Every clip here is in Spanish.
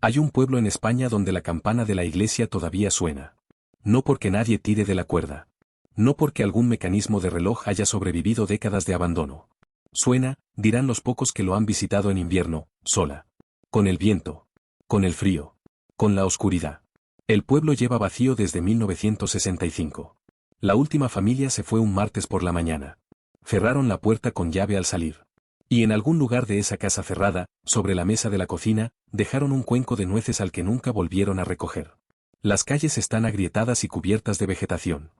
Hay un pueblo en España donde la campana de la iglesia todavía suena. No porque nadie tire de la cuerda. No porque algún mecanismo de reloj haya sobrevivido décadas de abandono. Suena, dirán los pocos que lo han visitado en invierno, sola. Con el viento. Con el frío. Con la oscuridad. El pueblo lleva vacío desde 1965. La última familia se fue un martes por la mañana. Cerraron la puerta con llave al salir. Y en algún lugar de esa casa cerrada, sobre la mesa de la cocina, dejaron un cuenco de nueces al que nunca volvieron a recoger. Las calles están agrietadas y cubiertas de vegetación.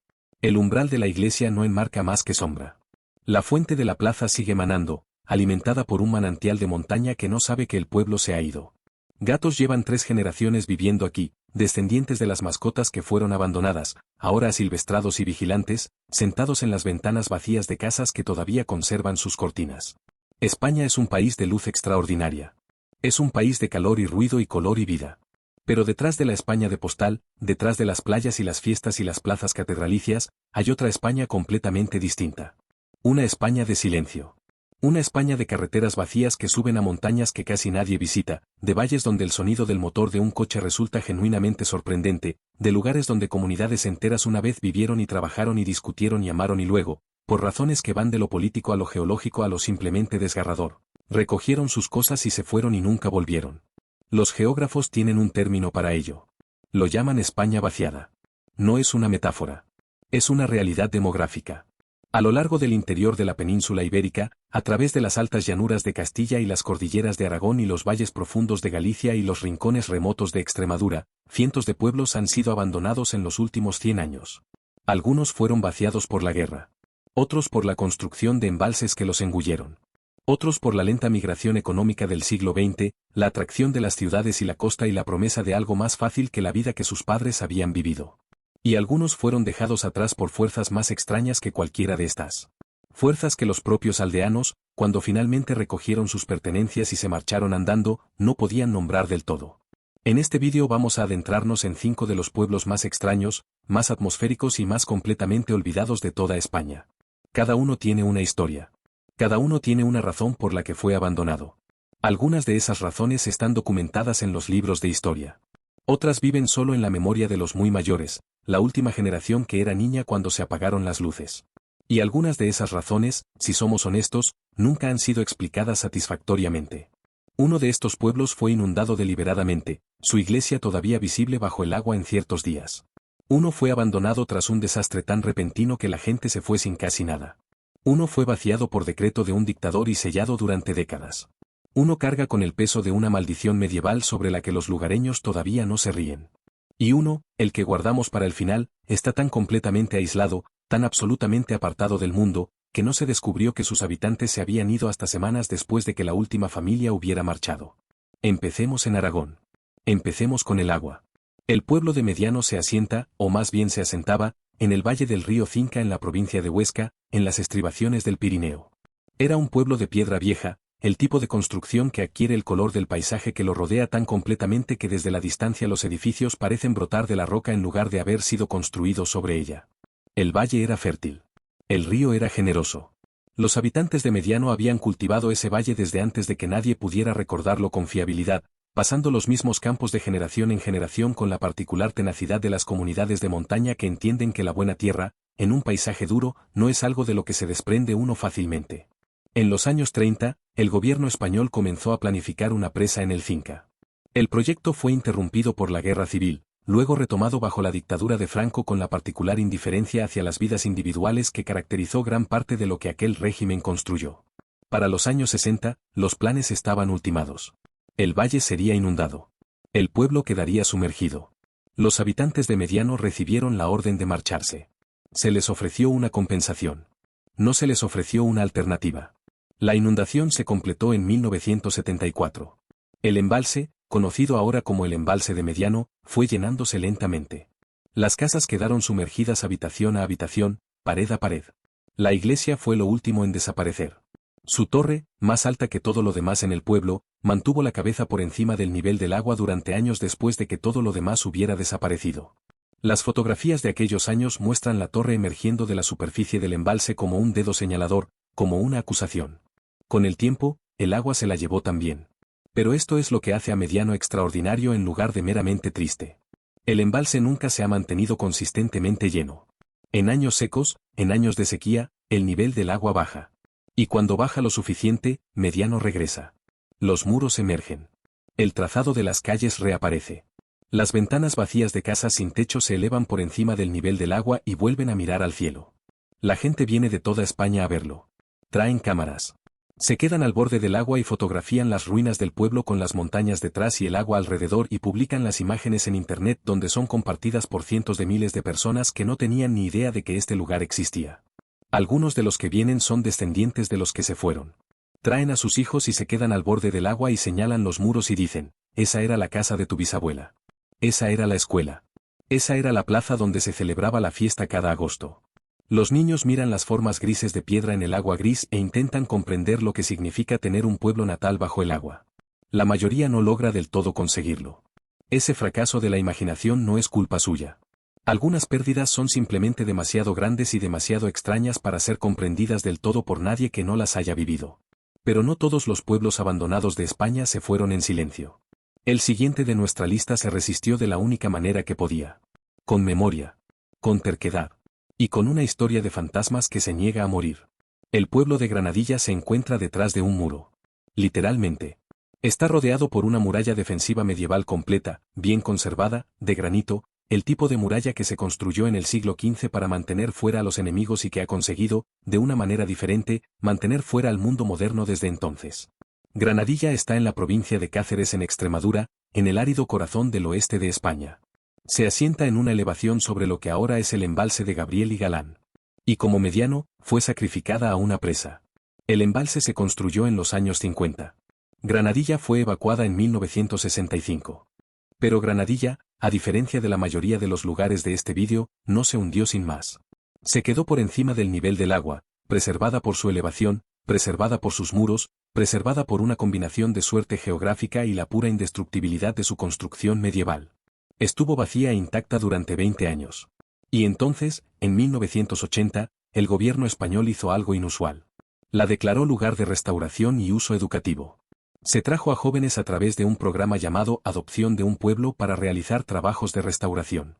El umbral de la iglesia no enmarca más que sombra. La fuente de la plaza sigue manando, alimentada por un manantial de montaña que no sabe que el pueblo se ha ido. Gatos llevan 3 generaciones viviendo aquí, descendientes de las mascotas que fueron abandonadas, ahora asilvestrados y vigilantes, sentados en las ventanas vacías de casas que todavía conservan sus cortinas. España es un país de luz extraordinaria. Es un país de calor y ruido y color y vida. Pero detrás de la España de postal, detrás de las playas y las fiestas y las plazas catedralicias, hay otra España completamente distinta. Una España de silencio. Una España de carreteras vacías que suben a montañas que casi nadie visita, de valles donde el sonido del motor de un coche resulta genuinamente sorprendente, de lugares donde comunidades enteras una vez vivieron y trabajaron y discutieron y amaron y luego, por razones que van de lo político a lo geológico a lo simplemente desgarrador, recogieron sus cosas y se fueron y nunca volvieron. Los geógrafos tienen un término para ello. Lo llaman España vaciada. No es una metáfora. Es una realidad demográfica. A lo largo del interior de la península ibérica, a través de las altas llanuras de Castilla y las cordilleras de Aragón y los valles profundos de Galicia y los rincones remotos de Extremadura, cientos de pueblos han sido abandonados en los últimos 100 años. Algunos fueron vaciados por la guerra. Otros por la construcción de embalses que los engulleron. Otros por la lenta migración económica del siglo XX, la atracción de las ciudades y la costa y la promesa de algo más fácil que la vida que sus padres habían vivido. Y algunos fueron dejados atrás por fuerzas más extrañas que cualquiera de estas. Fuerzas que los propios aldeanos, cuando finalmente recogieron sus pertenencias y se marcharon andando, no podían nombrar del todo. En este vídeo vamos a adentrarnos en 5 de los pueblos más extraños, más atmosféricos y más completamente olvidados de toda España. Cada uno tiene una historia. Cada uno tiene una razón por la que fue abandonado. Algunas de esas razones están documentadas en los libros de historia. Otras viven solo en la memoria de los muy mayores, la última generación que era niña cuando se apagaron las luces. Y algunas de esas razones, si somos honestos, nunca han sido explicadas satisfactoriamente. Uno de estos pueblos fue inundado deliberadamente, su iglesia todavía visible bajo el agua en ciertos días. Uno fue abandonado tras un desastre tan repentino que la gente se fue sin casi nada. Uno fue vaciado por decreto de un dictador y sellado durante décadas. Uno carga con el peso de una maldición medieval sobre la que los lugareños todavía no se ríen. Y uno, el que guardamos para el final, está tan completamente aislado, tan absolutamente apartado del mundo, que no se descubrió que sus habitantes se habían ido hasta semanas después de que la última familia hubiera marchado. Empecemos en Aragón. Empecemos con el agua. El pueblo de Mediano se asienta, o más bien se asentaba, en el valle del río Cinca en la provincia de Huesca, en las estribaciones del Pirineo. Era un pueblo de piedra vieja, el tipo de construcción que adquiere el color del paisaje que lo rodea tan completamente que desde la distancia los edificios parecen brotar de la roca en lugar de haber sido construidos sobre ella. El valle era fértil. El río era generoso. Los habitantes de Mediano habían cultivado ese valle desde antes de que nadie pudiera recordarlo con fiabilidad, pasando los mismos campos de generación en generación con la particular tenacidad de las comunidades de montaña que entienden que la buena tierra, en un paisaje duro, no es algo de lo que se desprende uno fácilmente. En los años 30, el gobierno español comenzó a planificar una presa en el Cinca. El proyecto fue interrumpido por la guerra civil, luego retomado bajo la dictadura de Franco con la particular indiferencia hacia las vidas individuales que caracterizó gran parte de lo que aquel régimen construyó. Para los años 60, los planes estaban ultimados. El valle sería inundado. El pueblo quedaría sumergido. Los habitantes de Mediano recibieron la orden de marcharse. Se les ofreció una compensación. No se les ofreció una alternativa. La inundación se completó en 1974. El embalse, conocido ahora como el embalse de Mediano, fue llenándose lentamente. Las casas quedaron sumergidas habitación a habitación, pared a pared. La iglesia fue lo último en desaparecer. Su torre, más alta que todo lo demás en el pueblo, mantuvo la cabeza por encima del nivel del agua durante años después de que todo lo demás hubiera desaparecido. Las fotografías de aquellos años muestran la torre emergiendo de la superficie del embalse como un dedo señalador, como una acusación. Con el tiempo, el agua se la llevó también. Pero esto es lo que hace a Mediano extraordinario en lugar de meramente triste. El embalse nunca se ha mantenido consistentemente lleno. En años secos, en años de sequía, el nivel del agua baja. Y cuando baja lo suficiente, Mediano regresa. Los muros emergen. El trazado de las calles reaparece. Las ventanas vacías de casas sin techo se elevan por encima del nivel del agua y vuelven a mirar al cielo. La gente viene de toda España a verlo. Traen cámaras. Se quedan al borde del agua y fotografían las ruinas del pueblo con las montañas detrás y el agua alrededor y publican las imágenes en internet donde son compartidas por cientos de miles de personas que no tenían ni idea de que este lugar existía. Algunos de los que vienen son descendientes de los que se fueron. Traen a sus hijos y se quedan al borde del agua y señalan los muros y dicen, esa era la casa de tu bisabuela. Esa era la escuela. Esa era la plaza donde se celebraba la fiesta cada agosto. Los niños miran las formas grises de piedra en el agua gris e intentan comprender lo que significa tener un pueblo natal bajo el agua. La mayoría no logra del todo conseguirlo. Ese fracaso de la imaginación no es culpa suya. Algunas pérdidas son simplemente demasiado grandes y demasiado extrañas para ser comprendidas del todo por nadie que no las haya vivido. Pero no todos los pueblos abandonados de España se fueron en silencio. El siguiente de nuestra lista se resistió de la única manera que podía. Con memoria. Con terquedad. Y con una historia de fantasmas que se niega a morir. El pueblo de Granadilla se encuentra detrás de un muro. Literalmente. Está rodeado por una muralla defensiva medieval completa, bien conservada, de granito, el tipo de muralla que se construyó en el siglo XV para mantener fuera a los enemigos y que ha conseguido, de una manera diferente, mantener fuera al mundo moderno desde entonces. Granadilla está en la provincia de Cáceres en Extremadura, en el árido corazón del oeste de España. Se asienta en una elevación sobre lo que ahora es el embalse de Gabriel y Galán. Y como Mediano, fue sacrificada a una presa. El embalse se construyó en los años 50. Granadilla fue evacuada en 1965. Pero Granadilla, a diferencia de la mayoría de los lugares de este vídeo, no se hundió sin más. Se quedó por encima del nivel del agua, preservada por su elevación, preservada por sus muros, preservada por una combinación de suerte geográfica y la pura indestructibilidad de su construcción medieval. Estuvo vacía e intacta durante 20 años. Y entonces, en 1980, el gobierno español hizo algo inusual. La declaró lugar de restauración y uso educativo. Se trajo a jóvenes a través de un programa llamado Adopción de un Pueblo para realizar trabajos de restauración.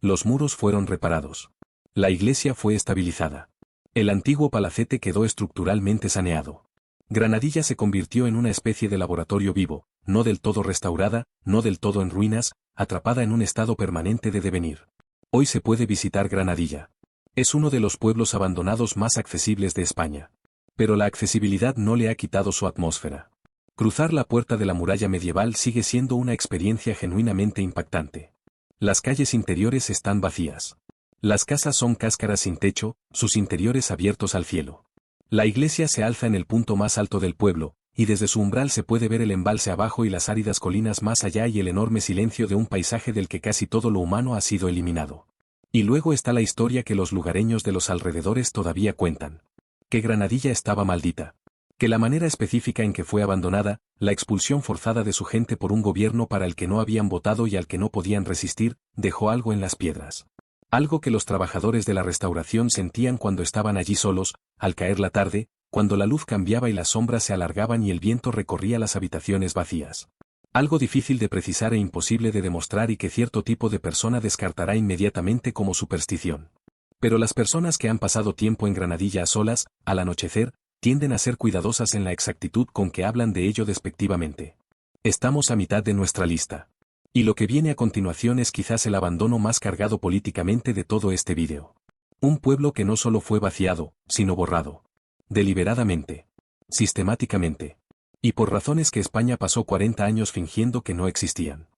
Los muros fueron reparados. La iglesia fue estabilizada. El antiguo palacete quedó estructuralmente saneado. Granadilla se convirtió en una especie de laboratorio vivo, no del todo restaurada, no del todo en ruinas, atrapada en un estado permanente de devenir. Hoy se puede visitar Granadilla. Es uno de los pueblos abandonados más accesibles de España. Pero la accesibilidad no le ha quitado su atmósfera. Cruzar la puerta de la muralla medieval sigue siendo una experiencia genuinamente impactante. Las calles interiores están vacías. Las casas son cáscaras sin techo, sus interiores abiertos al cielo. La iglesia se alza en el punto más alto del pueblo, y desde su umbral se puede ver el embalse abajo y las áridas colinas más allá y el enorme silencio de un paisaje del que casi todo lo humano ha sido eliminado. Y luego está la historia que los lugareños de los alrededores todavía cuentan. Que Granadilla estaba maldita. Que la manera específica en que fue abandonada, la expulsión forzada de su gente por un gobierno para el que no habían votado y al que no podían resistir, dejó algo en las piedras. Algo que los trabajadores de la restauración sentían cuando estaban allí solos, al caer la tarde, cuando la luz cambiaba y las sombras se alargaban y el viento recorría las habitaciones vacías. Algo difícil de precisar e imposible de demostrar y que cierto tipo de persona descartará inmediatamente como superstición. Pero las personas que han pasado tiempo en Granadilla a solas, al anochecer, tienden a ser cuidadosas en la exactitud con que hablan de ello despectivamente. Estamos a mitad de nuestra lista. Y lo que viene a continuación es quizás el abandono más cargado políticamente de todo este vídeo. Un pueblo que no solo fue vaciado, sino borrado. Deliberadamente. Sistemáticamente. Y por razones que España pasó 40 años fingiendo que no existían.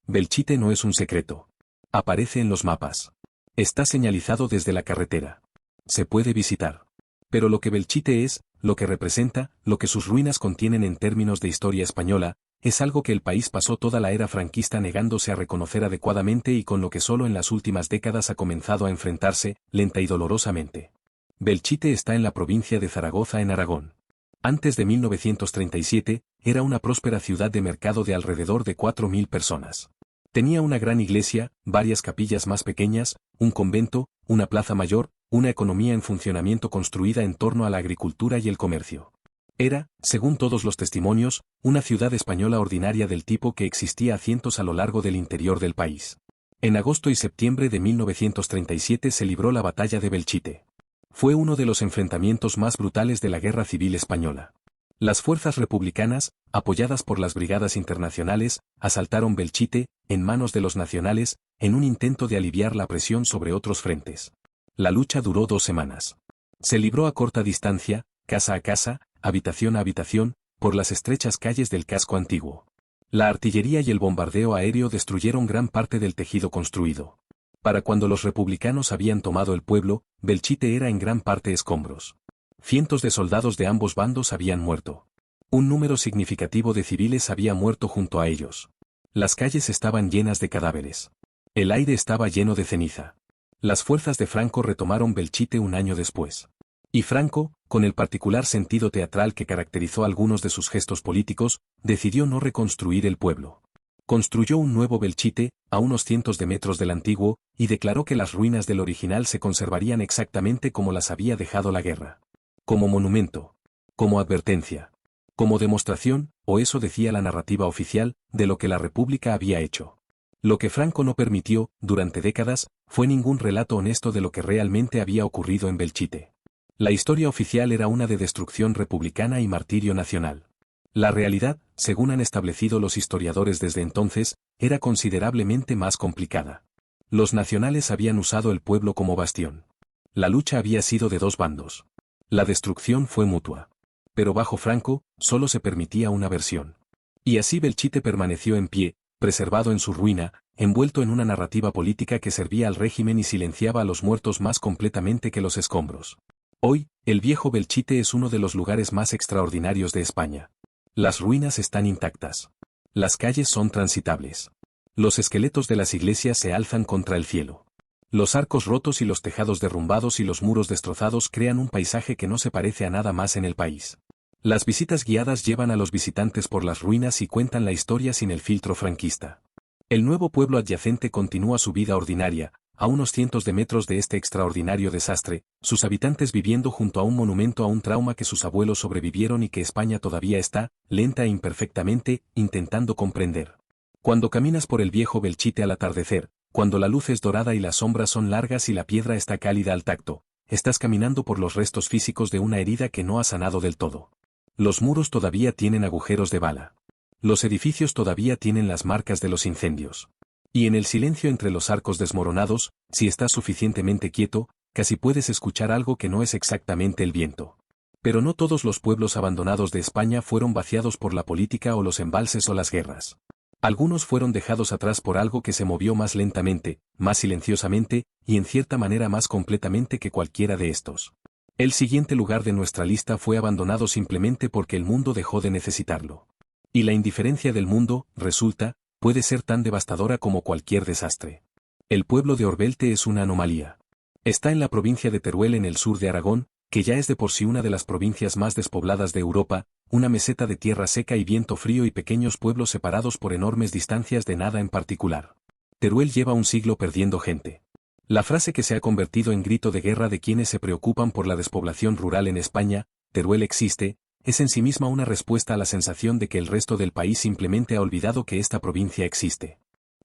Belchite no es un secreto. Aparece en los mapas. Está señalizado desde la carretera. Se puede visitar. Pero lo que Belchite es, lo que representa, lo que sus ruinas contienen en términos de historia española, es algo que el país pasó toda la era franquista negándose a reconocer adecuadamente y con lo que solo en las últimas décadas ha comenzado a enfrentarse, lenta y dolorosamente. Belchite está en la provincia de Zaragoza en Aragón. Antes de 1937, era una próspera ciudad de mercado de alrededor de 4.000 personas. Tenía una gran iglesia, varias capillas más pequeñas, un convento, una plaza mayor, una economía en funcionamiento construida en torno a la agricultura y el comercio. Era, según todos los testimonios, una ciudad española ordinaria del tipo que existía a cientos a lo largo del interior del país. En agosto y septiembre de 1937 se libró la batalla de Belchite. Fue uno de los enfrentamientos más brutales de la Guerra Civil Española. Las fuerzas republicanas, apoyadas por las brigadas internacionales, asaltaron Belchite, en manos de los nacionales, en un intento de aliviar la presión sobre otros frentes. La lucha duró 2 semanas. Se libró a corta distancia, casa a casa, habitación a habitación, por las estrechas calles del casco antiguo. La artillería y el bombardeo aéreo destruyeron gran parte del tejido construido. Para cuando los republicanos habían tomado el pueblo, Belchite era en gran parte escombros. Cientos de soldados de ambos bandos habían muerto. Un número significativo de civiles había muerto junto a ellos. Las calles estaban llenas de cadáveres. El aire estaba lleno de ceniza. Las fuerzas de Franco retomaron Belchite un año después. Y Franco, con el particular sentido teatral que caracterizó algunos de sus gestos políticos, decidió no reconstruir el pueblo. Construyó un nuevo Belchite, a unos cientos de metros del antiguo, y declaró que las ruinas del original se conservarían exactamente como las había dejado la guerra. Como monumento. Como advertencia. Como demostración, o eso decía la narrativa oficial, de lo que la República había hecho. Lo que Franco no permitió, durante décadas, fue ningún relato honesto de lo que realmente había ocurrido en Belchite. La historia oficial era una de destrucción republicana y martirio nacional. La realidad, según han establecido los historiadores desde entonces, era considerablemente más complicada. Los nacionales habían usado el pueblo como bastión. La lucha había sido de 2 bandos. La destrucción fue mutua. Pero bajo Franco, solo se permitía una versión. Y así Belchite permaneció en pie, preservado en su ruina, envuelto en una narrativa política que servía al régimen y silenciaba a los muertos más completamente que los escombros. Hoy, el viejo Belchite es uno de los lugares más extraordinarios de España. Las ruinas están intactas. Las calles son transitables. Los esqueletos de las iglesias se alzan contra el cielo. Los arcos rotos y los tejados derrumbados y los muros destrozados crean un paisaje que no se parece a nada más en el país. Las visitas guiadas llevan a los visitantes por las ruinas y cuentan la historia sin el filtro franquista. El nuevo pueblo adyacente continúa su vida ordinaria, a unos cientos de metros de este extraordinario desastre, sus habitantes viviendo junto a un monumento a un trauma que sus abuelos sobrevivieron y que España todavía está, lenta e imperfectamente, intentando comprender. Cuando caminas por el viejo Belchite al atardecer, cuando la luz es dorada y las sombras son largas y la piedra está cálida al tacto, estás caminando por los restos físicos de una herida que no ha sanado del todo. Los muros todavía tienen agujeros de bala. Los edificios todavía tienen las marcas de los incendios. Y en el silencio entre los arcos desmoronados, si estás suficientemente quieto, casi puedes escuchar algo que no es exactamente el viento. Pero no todos los pueblos abandonados de España fueron vaciados por la política o los embalses o las guerras. Algunos fueron dejados atrás por algo que se movió más lentamente, más silenciosamente, y en cierta manera más completamente que cualquiera de estos. El siguiente lugar de nuestra lista fue abandonado simplemente porque el mundo dejó de necesitarlo. Y la indiferencia del mundo, resulta, puede ser tan devastadora como cualquier desastre. El pueblo de Orbelte es una anomalía. Está en la provincia de Teruel en el sur de Aragón, que ya es de por sí una de las provincias más despobladas de Europa, una meseta de tierra seca y viento frío y pequeños pueblos separados por enormes distancias de nada en particular. Teruel lleva un siglo perdiendo gente. La frase que se ha convertido en grito de guerra de quienes se preocupan por la despoblación rural en España, Teruel existe, es en sí misma una respuesta a la sensación de que el resto del país simplemente ha olvidado que esta provincia existe.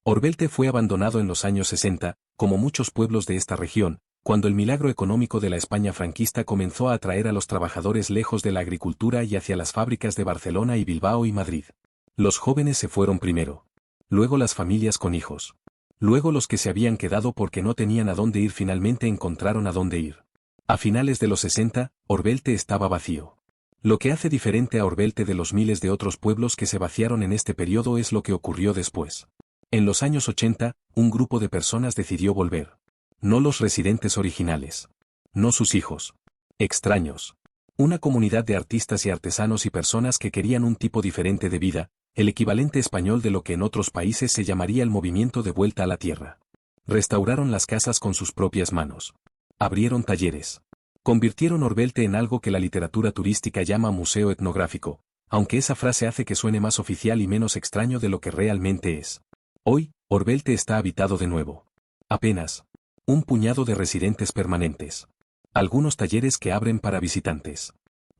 Orbelte fue abandonado en los años 60, como muchos pueblos de esta región, cuando el milagro económico de la España franquista comenzó a atraer a los trabajadores lejos de la agricultura y hacia las fábricas de Barcelona y Bilbao y Madrid. Los jóvenes se fueron primero. Luego las familias con hijos. Luego los que se habían quedado porque no tenían a dónde ir finalmente encontraron a dónde ir. A finales de los 60, Orbelte estaba vacío. Lo que hace diferente a Orbelte de los miles de otros pueblos que se vaciaron en este periodo es lo que ocurrió después. En los años 80, un grupo de personas decidió volver. No los residentes originales. No sus hijos. Extraños. Una comunidad de artistas y artesanos y personas que querían un tipo diferente de vida, el equivalente español de lo que en otros países se llamaría el movimiento de vuelta a la tierra. Restauraron las casas con sus propias manos. Abrieron talleres. Convirtieron Orbelte en algo que la literatura turística llama museo etnográfico, aunque esa frase hace que suene más oficial y menos extraño de lo que realmente es. Hoy, Orbelte está habitado de nuevo. Apenas un puñado de residentes permanentes. Algunos talleres que abren para visitantes.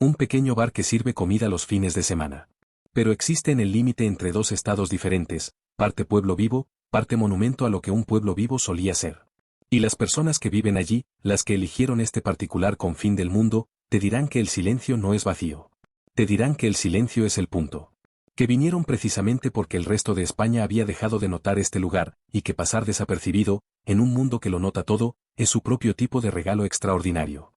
Un pequeño bar que sirve comida los fines de semana. Pero existe en el límite entre dos estados diferentes, parte pueblo vivo, parte monumento a lo que un pueblo vivo solía ser. Y las personas que viven allí, las que eligieron este particular confín del mundo, te dirán que el silencio no es vacío. Te dirán que el silencio es el punto. Que vinieron precisamente porque el resto de España había dejado de notar este lugar, y que pasar desapercibido, en un mundo que lo nota todo, es su propio tipo de regalo extraordinario.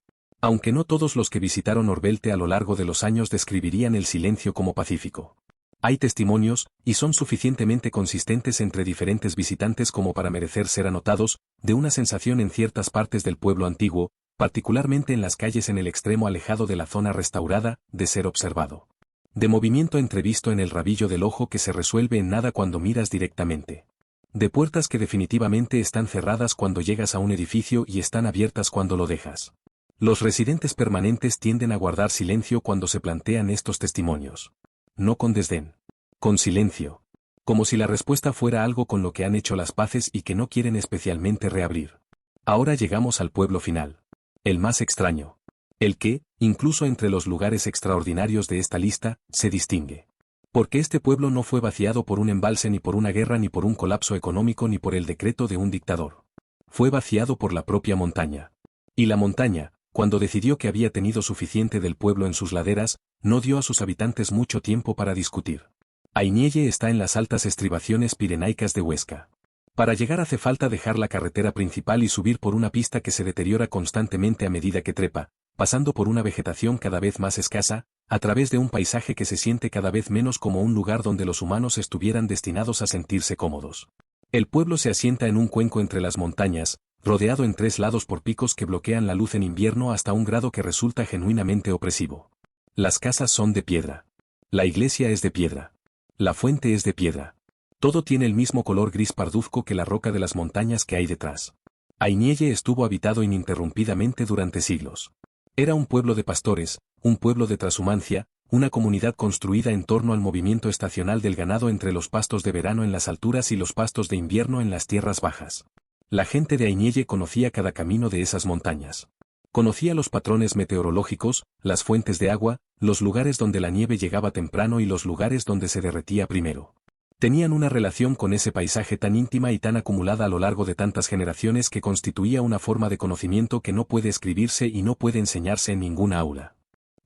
Aunque no todos los que visitaron Orbelte a lo largo de los años describirían el silencio como pacífico. Hay testimonios, y son suficientemente consistentes entre diferentes visitantes como para merecer ser anotados, de una sensación en ciertas partes del pueblo antiguo, particularmente en las calles en el extremo alejado de la zona restaurada, de ser observado. De movimiento entrevisto en el rabillo del ojo que se resuelve en nada cuando miras directamente. De puertas que definitivamente están cerradas cuando llegas a un edificio y están abiertas cuando lo dejas. Los residentes permanentes tienden a guardar silencio cuando se plantean estos testimonios. No con desdén. Con silencio. Como si la respuesta fuera algo con lo que han hecho las paces y que no quieren especialmente reabrir. Ahora llegamos al pueblo final. El más extraño. El que, incluso entre los lugares extraordinarios de esta lista, se distingue. Porque este pueblo no fue vaciado por un embalse ni por una guerra ni por un colapso económico ni por el decreto de un dictador. Fue vaciado por la propia montaña. Y la montaña, cuando decidió que había tenido suficiente del pueblo en sus laderas, no dio a sus habitantes mucho tiempo para discutir. Ainielle está en las altas estribaciones pirenaicas de Huesca. Para llegar hace falta dejar la carretera principal y subir por una pista que se deteriora constantemente a medida que trepa, pasando por una vegetación cada vez más escasa, a través de un paisaje que se siente cada vez menos como un lugar donde los humanos estuvieran destinados a sentirse cómodos. El pueblo se asienta en un cuenco entre las montañas, rodeado en tres lados por picos que bloquean la luz en invierno hasta un grado que resulta genuinamente opresivo. Las casas son de piedra. La iglesia es de piedra. La fuente es de piedra. Todo tiene el mismo color gris parduzco que la roca de las montañas que hay detrás. Ainielle estuvo habitado ininterrumpidamente durante siglos. Era un pueblo de pastores, un pueblo de trashumancia, una comunidad construida en torno al movimiento estacional del ganado entre los pastos de verano en las alturas y los pastos de invierno en las tierras bajas. La gente de Ainielle conocía cada camino de esas montañas. Conocía los patrones meteorológicos, las fuentes de agua, los lugares donde la nieve llegaba temprano y los lugares donde se derretía primero. Tenían una relación con ese paisaje tan íntima y tan acumulada a lo largo de tantas generaciones que constituía una forma de conocimiento que no puede escribirse y no puede enseñarse en ninguna aula.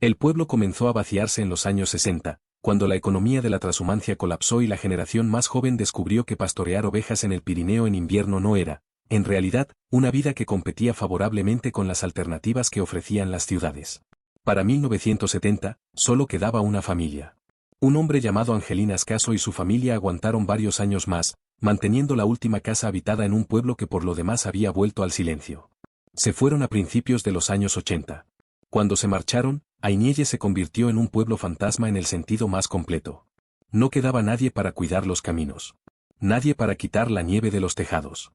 El pueblo comenzó a vaciarse en los años 60, cuando la economía de la trashumancia colapsó y la generación más joven descubrió que pastorear ovejas en el Pirineo en invierno no era, en realidad, una vida que competía favorablemente con las alternativas que ofrecían las ciudades. Para 1970, solo quedaba una familia. Un hombre llamado Angelín Ascaso y su familia aguantaron varios años más, manteniendo la última casa habitada en un pueblo que por lo demás había vuelto al silencio. Se fueron a principios de los años 80. Cuando se marcharon, Ainielle se convirtió en un pueblo fantasma en el sentido más completo. No quedaba nadie para cuidar los caminos. Nadie para quitar la nieve de los tejados.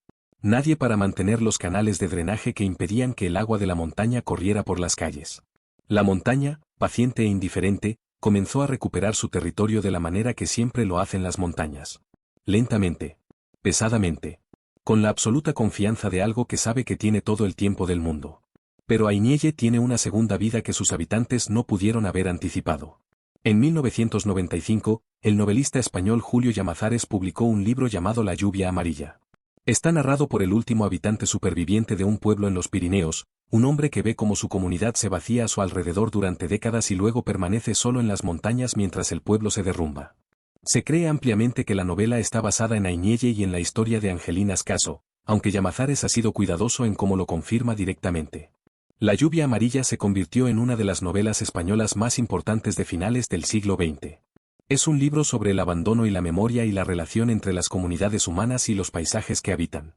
Nadie para mantener los canales de drenaje que impedían que el agua de la montaña corriera por las calles. La montaña, paciente e indiferente, comenzó a recuperar su territorio de la manera que siempre lo hacen las montañas. Lentamente. Pesadamente. Con la absoluta confianza de algo que sabe que tiene todo el tiempo del mundo. Pero Ainielle tiene una segunda vida que sus habitantes no pudieron haber anticipado. En 1995, el novelista español Julio Llamazares publicó un libro llamado La lluvia amarilla. Está narrado por el último habitante superviviente de un pueblo en los Pirineos, un hombre que ve cómo su comunidad se vacía a su alrededor durante décadas y luego permanece solo en las montañas mientras el pueblo se derrumba. Se cree ampliamente que la novela está basada en Ainielle y en la historia de Angelín Ascaso, aunque Llamazares ha sido cuidadoso en cómo lo confirma directamente. La lluvia amarilla se convirtió en una de las novelas españolas más importantes de finales del siglo XX. Es un libro sobre el abandono y la memoria y la relación entre las comunidades humanas y los paisajes que habitan.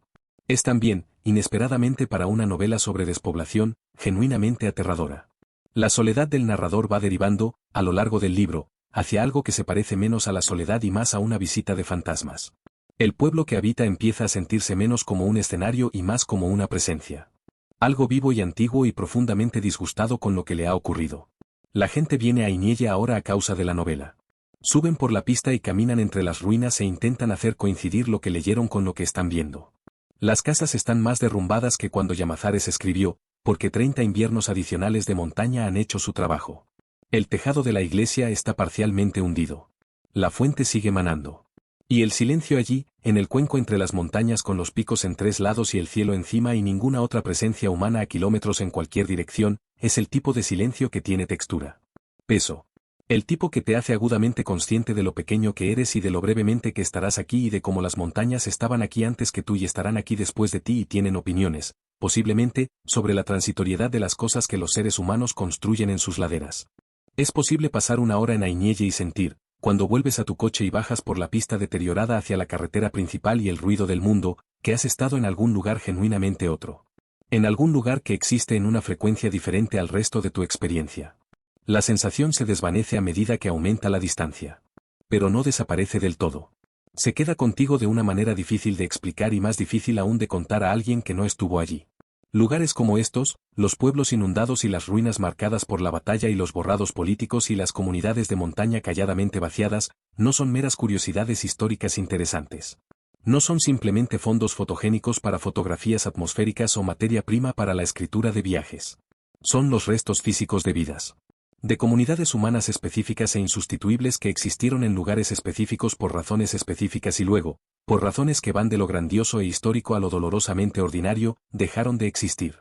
Es también, inesperadamente para una novela sobre despoblación, genuinamente aterradora. La soledad del narrador va derivando, a lo largo del libro, hacia algo que se parece menos a la soledad y más a una visita de fantasmas. El pueblo que habita empieza a sentirse menos como un escenario y más como una presencia. Algo vivo y antiguo y profundamente disgustado con lo que le ha ocurrido. La gente viene a Ainielle ahora a causa de la novela. Suben por la pista y caminan entre las ruinas e intentan hacer coincidir lo que leyeron con lo que están viendo. Las casas están más derrumbadas que cuando Llamazares escribió, porque 30 inviernos adicionales de montaña han hecho su trabajo. El tejado de la iglesia está parcialmente hundido. La fuente sigue manando. Y el silencio allí, en el cuenco entre las montañas con los picos en 3 lados y el cielo encima y ninguna otra presencia humana a kilómetros en cualquier dirección, es el tipo de silencio que tiene textura. Peso. El tipo que te hace agudamente consciente de lo pequeño que eres y de lo brevemente que estarás aquí y de cómo las montañas estaban aquí antes que tú y estarán aquí después de ti y tienen opiniones, posiblemente, sobre la transitoriedad de las cosas que los seres humanos construyen en sus laderas. Es posible pasar una hora en Aiñelle y sentir, cuando vuelves a tu coche y bajas por la pista deteriorada hacia la carretera principal y el ruido del mundo, que has estado en algún lugar genuinamente otro. En algún lugar que existe en una frecuencia diferente al resto de tu experiencia. La sensación se desvanece a medida que aumenta la distancia. Pero no desaparece del todo. Se queda contigo de una manera difícil de explicar y más difícil aún de contar a alguien que no estuvo allí. Lugares como estos, los pueblos inundados y las ruinas marcadas por la batalla y los borrados políticos y las comunidades de montaña calladamente vaciadas, no son meras curiosidades históricas interesantes. No son simplemente fondos fotogénicos para fotografías atmosféricas o materia prima para la escritura de viajes. Son los restos físicos de vidas. De comunidades humanas específicas e insustituibles que existieron en lugares específicos por razones específicas y luego, por razones que van de lo grandioso e histórico a lo dolorosamente ordinario, dejaron de existir.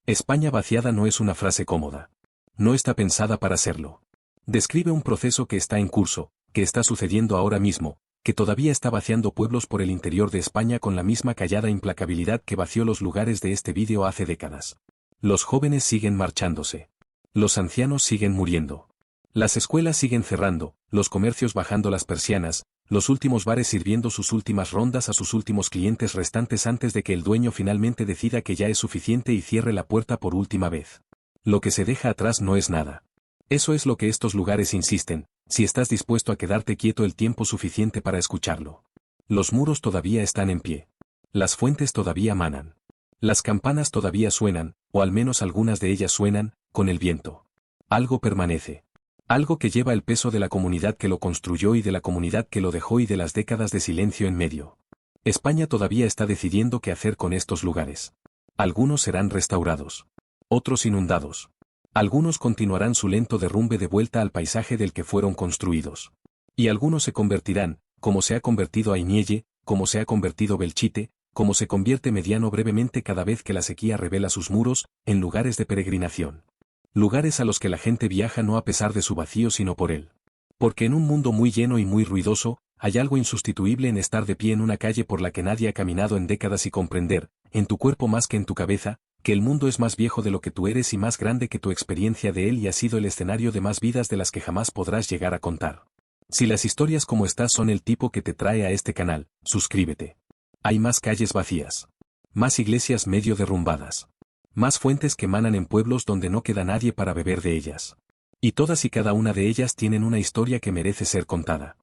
España vaciada no es una frase cómoda. No está pensada para serlo. Describe un proceso que está en curso, que está sucediendo ahora mismo, que todavía está vaciando pueblos por el interior de España con la misma callada implacabilidad que vació los lugares de este vídeo hace décadas. Los jóvenes siguen marchándose. Los ancianos siguen muriendo. Las escuelas siguen cerrando, los comercios bajando las persianas, los últimos bares sirviendo sus últimas rondas a sus últimos clientes restantes antes de que el dueño finalmente decida que ya es suficiente y cierre la puerta por última vez. Lo que se deja atrás no es nada. Eso es lo que estos lugares insisten, si estás dispuesto a quedarte quieto el tiempo suficiente para escucharlo. Los muros todavía están en pie. Las fuentes todavía manan. Las campanas todavía suenan, o al menos algunas de ellas suenan, con el viento. Algo permanece. Algo que lleva el peso de la comunidad que lo construyó y de la comunidad que lo dejó y de las décadas de silencio en medio. España todavía está decidiendo qué hacer con estos lugares. Algunos serán restaurados. Otros inundados. Algunos continuarán su lento derrumbe de vuelta al paisaje del que fueron construidos. Y algunos se convertirán, como se ha convertido Aiñelle, como se ha convertido Belchite, como se convierte Mediano brevemente cada vez que la sequía revela sus muros, en lugares de peregrinación. Lugares a los que la gente viaja no a pesar de su vacío sino por él. Porque en un mundo muy lleno y muy ruidoso, hay algo insustituible en estar de pie en una calle por la que nadie ha caminado en décadas y comprender, en tu cuerpo más que en tu cabeza, que el mundo es más viejo de lo que tú eres y más grande que tu experiencia de él y ha sido el escenario de más vidas de las que jamás podrás llegar a contar. Si las historias como estas son el tipo que te trae a este canal, suscríbete. Hay más calles vacías. Más iglesias medio derrumbadas. Más fuentes que manan en pueblos donde no queda nadie para beber de ellas. Y todas y cada una de ellas tienen una historia que merece ser contada.